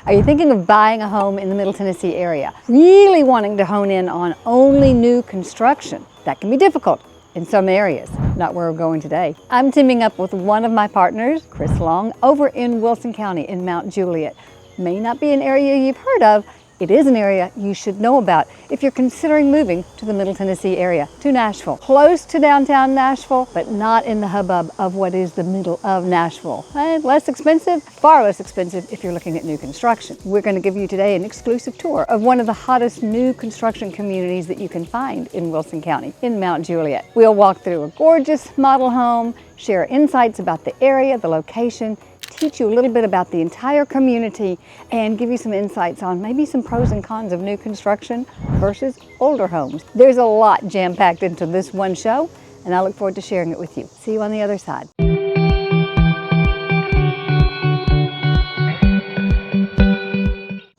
Are you thinking of buying a home in the Middle Tennessee area? Really wanting to hone in on only new construction? That can be difficult in some areas, not where we're going today. I'm teaming up with one of my partners, Chris Long, over in Wilson County in Mt Juliet. May not be an area you've heard of. It is an area you should know about if you're considering moving to the Middle Tennessee area, to Nashville. Close to downtown Nashville, but not in the hubbub of what is the middle of Nashville. And less expensive, far less expensive if you're looking at new construction. We're going to give you today an exclusive tour of one of the hottest new construction communities that you can find in Wilson County, in Mt Juliet. We'll walk through a gorgeous model home, share insights about the area, the location, teach you a little bit about the entire community, and give you some insights on maybe some pros and cons of new construction versus older homes. There's a lot jam-packed into this one show, and I look forward to sharing it with you. See you on the other side.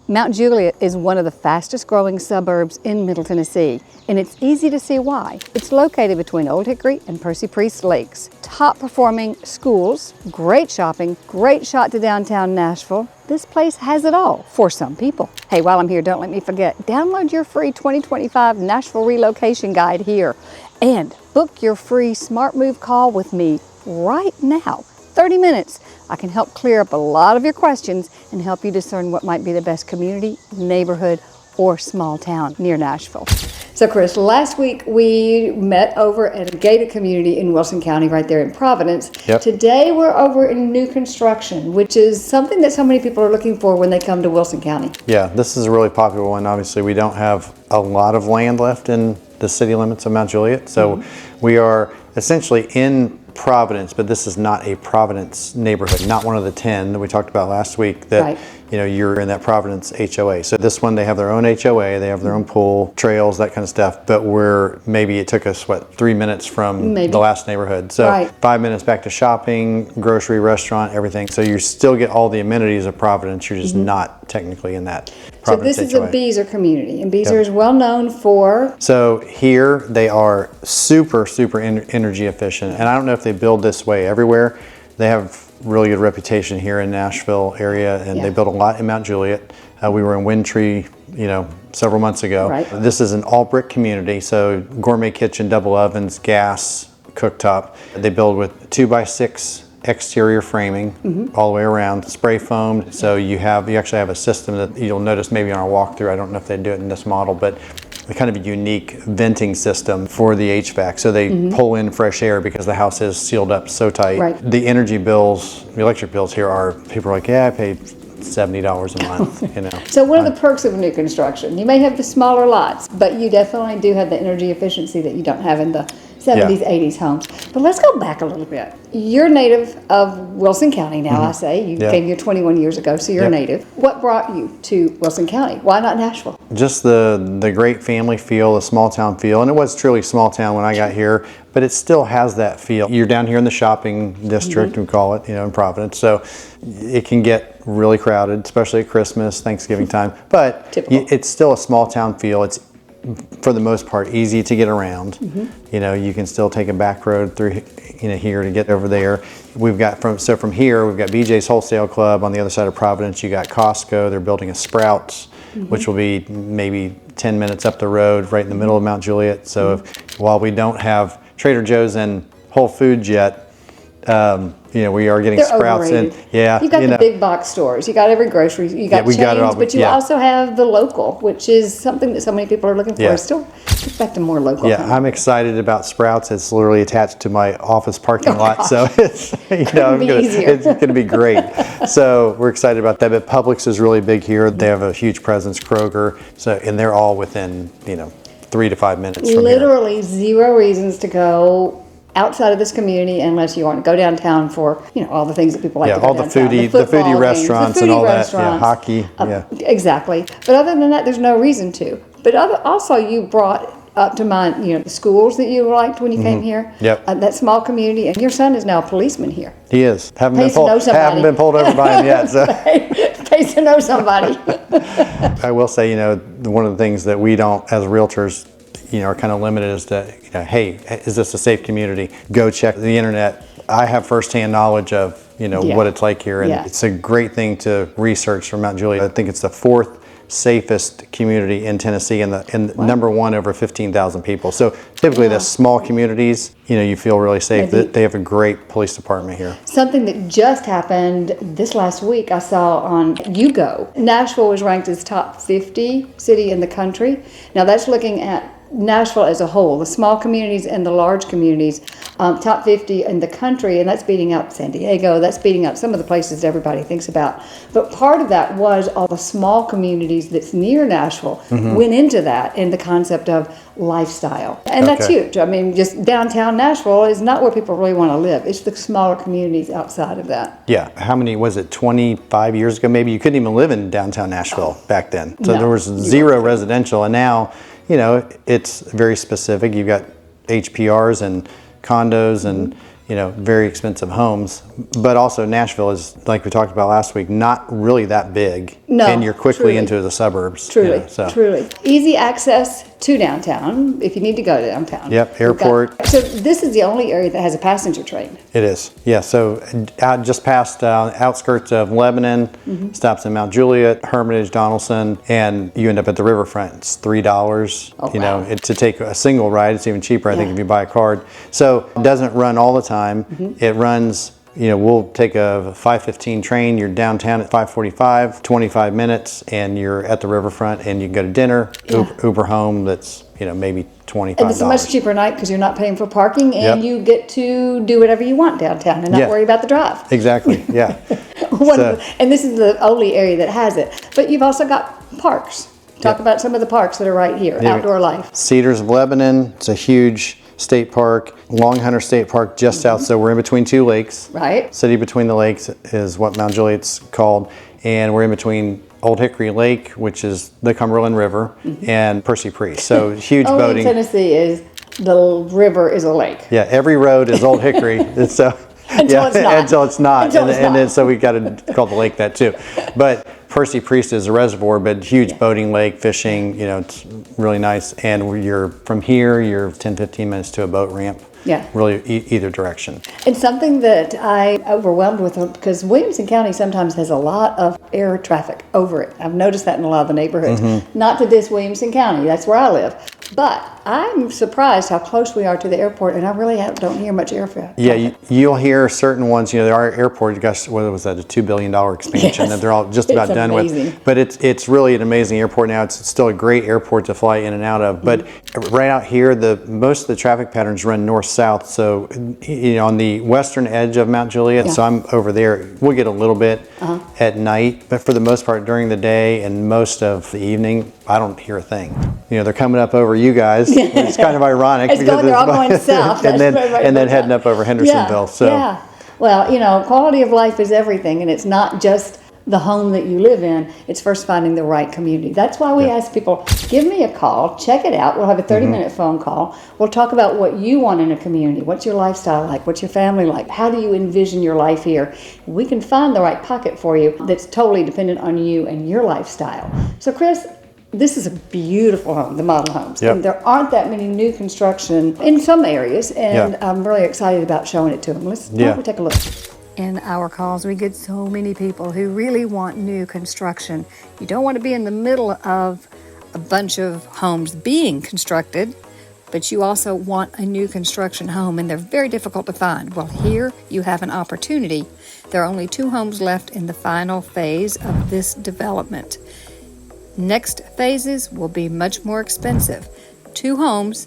Mt Juliet is one of the fastest growing suburbs in Middle Tennessee, and it's easy to see why. It's located between Old Hickory and Percy Priest Lakes. Top performing schools, great shopping, great shot to downtown Nashville. This place has it all for some people. Hey, while I'm here, don't let me forget, download your free 2025 Nashville relocation guide here and book your free Smart Move call with me right now. 30 minutes. I can help clear up a lot of your questions and help you discern what might be the best community, neighborhood, or small town near Nashville. So Chris, last week we met over at a gated community in Wilson County right there in Providence. Yep. Today we're over in new construction, which is something that so many people are looking for when they come to Wilson County. Yeah, this is a really popular one. Obviously, we don't have a lot of land left in the city limits of Mt Juliet, so we are essentially in Providence, but this is not a Providence neighborhood, not one of the 10 that we talked about last week that, right, you know, you're in that Providence HOA. So this one, they have their own HOA, they have their own pool, trails, that kind of stuff, but maybe it took us, 3 minutes from the last neighborhood. So right, 5 minutes back to shopping, grocery, restaurant, everything. So you still get all the amenities of Providence, you're just not technically in that Providence HOA. So this is a Beazer community, and Beazer is well known for? So here they are super energy efficient, and I don't know if they build this way everywhere. They have really good reputation here in Nashville area, and they built a lot in Mt Juliet. We were in Wintry, several months ago. Right. This is an all brick community, so gourmet kitchen, double ovens, gas, cooktop. They build with 2x6 exterior framing all the way around, spray foamed. So you actually have a system that you'll notice maybe on our walkthrough. I don't know if they do it in this model, but a kind of a unique venting system for the HVAC. So they pull in fresh air because the house is sealed up so tight. Right. The energy bills, the electric bills here people are like, yeah, I paid $70 a month, So one of the perks of new construction, you may have the smaller lots, but you definitely do have the energy efficiency that you don't have in the 70s, 80s homes. But let's go back a little bit. You're native of Wilson County now, I say. You came here 21 years ago, so you're native. What brought you to Wilson County? Why not Nashville? Just the great family feel, the small town feel. And it was truly small town when I got here, but it still has that feel. You're down here in the shopping district, we call it, in Providence. So it can get really crowded, especially at Christmas, Thanksgiving time. But it's still a small town feel. It's, for the most part, easy to get around. You can still take a back road through here to get over there. We've got from here we've got BJ's Wholesale Club on the other side of Providence. You got Costco. They're building a Sprouts, which will be maybe 10 minutes up the road, right in the middle of Mt Juliet. So while we don't have Trader Joe's and Whole Foods yet, we are getting Sprouts in. Yeah, you got the big box stores. You got every grocery. You got chains, got it all, but you also have the local, which is something that so many people are looking for. Still, get back to more local. Yeah, I'm excited about Sprouts. It's literally attached to my office parking lot, so it's it's going to be great. So we're excited about that. But Publix is really big here. They have a huge presence. Kroger, and they're all within 3 to 5 minutes from literally here. Zero reasons to go outside of this community unless you want to go downtown for all the things that people like to go all downtown. the foodie restaurants and all that, hockey, exactly. But other than that, there's no reason to. But also you brought up to mind the schools that you liked when you came here. That small community, and your son is now a policeman here. He is. Haven't been pulled over by him yet. So pays to know somebody. I will say, one of the things that we don't, as realtors, are kind of limited as to, hey, is this a safe community? Go check the internet. I have firsthand knowledge of what it's like here. And Yeah. it's a great thing to research from Mt Juliet. I think it's the fourth safest community in Tennessee and number one over 15,000 people. So typically the small communities, you feel really safe. They have a great police department here. Something that just happened this last week, I saw on YouGo. Nashville was ranked as top 50 city in the country. Now that's looking at Nashville as a whole, the small communities and the large communities, top 50 in the country, and that's beating out San Diego, that's beating out some of the places that everybody thinks about. But part of that was all the small communities that's near Nashville went into that in the concept of lifestyle. And that's huge. I mean, just downtown Nashville is not where people really want to live. It's the smaller communities outside of that. Yeah. How many, was it 25 years ago maybe? You couldn't even live in downtown Nashville back then. So there was zero residential, and now it's very specific. You've got HPRs and condos and, very expensive homes. But also Nashville is, like we talked about last week, not really that big. No, and you're quickly truly. into the suburbs. Truly. Easy access to downtown if you need to go to downtown. Yep, airport. So this is the only area that has a passenger train. It is. Yeah, so out just past outskirts of Lebanon, stops in Mt Juliet, Hermitage, Donaldson, and you end up at the riverfront. It's $3, to take a single ride. It's even cheaper, I think, if you buy a card. So it doesn't run all the time. It runs, we'll take a 5:15 train. You're downtown at 5:45, 25 minutes, and you're at the riverfront, and you can go to dinner, Uber home. That's maybe $25. And it's a much cheaper night because you're not paying for parking, and you get to do whatever you want downtown and not worry about the drive. Exactly. Yeah. And this is the only area that has it. But you've also got parks. Talk about some of the parks that are right here. Outdoor life. Cedars of Lebanon. It's a huge state park. Long Hunter State Park just south. So we're in between two lakes. Right. City between the lakes is what Mt Juliet's called. And we're in between Old Hickory Lake, which is the Cumberland River, and Percy Priest. So huge Only boating. in Tennessee is the river is a lake. Yeah, every road is Old Hickory. So Until it's not. Until it's not. Until it's not. Then so we got to call the lake that too. But Percy Priest is a reservoir, but huge boating lake, fishing, it's really nice. And you're from here, you're 10, 15 minutes to a boat ramp. Yeah. Really either direction. It's something that I overwhelmed with because Williamson County sometimes has a lot of air traffic over it. I've noticed that in a lot of the neighborhoods. Not to diss Williamson County, that's where I live. But I'm surprised how close we are to the airport, and I really don't hear much air traffic. Yeah, you'll hear certain ones. Our airport, gosh, what was that, a $2 billion expansion that they're all just about done with. But it's really an amazing airport now. It's still a great airport to fly in and out of. But right out here, most of the traffic patterns run north-south. So, on the western edge of Mt Juliet, so I'm over there. We'll get a little bit at night, but for the most part during the day and most of the evening, I don't hear a thing. They're coming up over you guys. It's kind of ironic. They're all going south. and then heading up over Hendersonville. Well, quality of life is everything, and it's not just the home that you live in. It's first finding the right community. That's why we ask people, give me a call, check it out. We'll have a 30-minute phone call. We'll talk about what you want in a community. What's your lifestyle like? What's your family like? How do you envision your life here? We can find the right pocket for you that's totally dependent on you and your lifestyle. So, Chris, this is a beautiful home, the model homes. Yep. And there aren't that many new construction in some areas, and I'm really excited about showing it to them. Let's take a look. In our calls, we get so many people who really want new construction. You don't want to be in the middle of a bunch of homes being constructed, but you also want a new construction home, and they're very difficult to find. Well, here you have an opportunity. There are only 2 homes left in the final phase of this development. Next phases will be much more expensive. 2 homes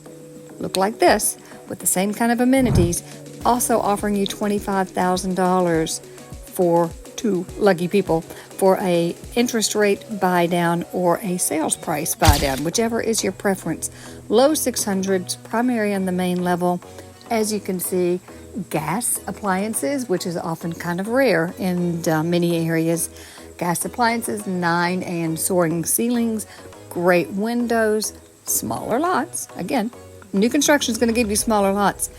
look like this with the same kind of amenities, also offering you $25,000 for 2 lucky people for a interest rate buy down or a sales price buy down, whichever is your preference. Low 600s, primary on the main level. As you can see, gas appliances, which is often kind of rare in many areas. Gas appliances, 9 and soaring ceilings, great windows, smaller lots. Again, new construction is going to give you smaller lots,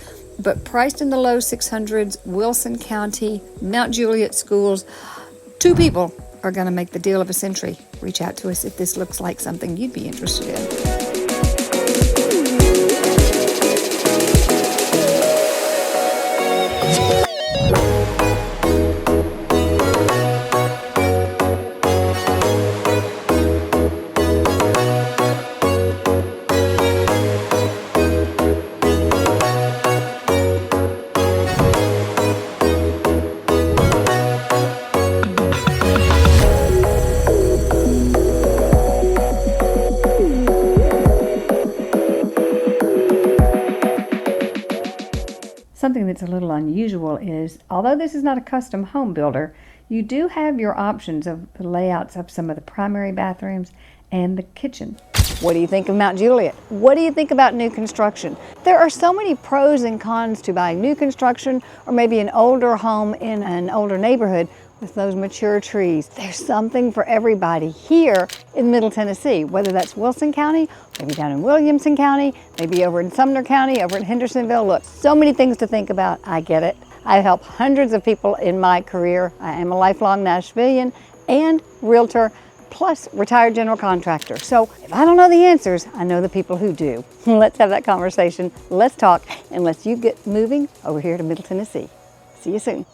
but priced in the low 600s, Wilson County, Mt Juliet schools. 2 people are going to make the deal of a century. Reach out to us if this looks like something you'd be interested in. something that's a little unusual is, although this is not a custom home builder, you do have your options of the layouts of some of the primary bathrooms and the kitchen. What do you think of Mt Juliet? What do you think about new construction? There are so many pros and cons to buying new construction or maybe an older home in an older neighborhood with those mature trees. There's something for everybody here in Middle Tennessee, whether that's Wilson County, maybe down in Williamson County, maybe over in Sumner County, over in Hendersonville. Look, so many things to think about. I get it. I've helped hundreds of people in my career. I am a lifelong Nashvilleian and realtor, plus retired general contractor. So if I don't know the answers, I know the people who do. Let's have that conversation. Let's talk, and let's you get moving over here to Middle Tennessee. See you soon.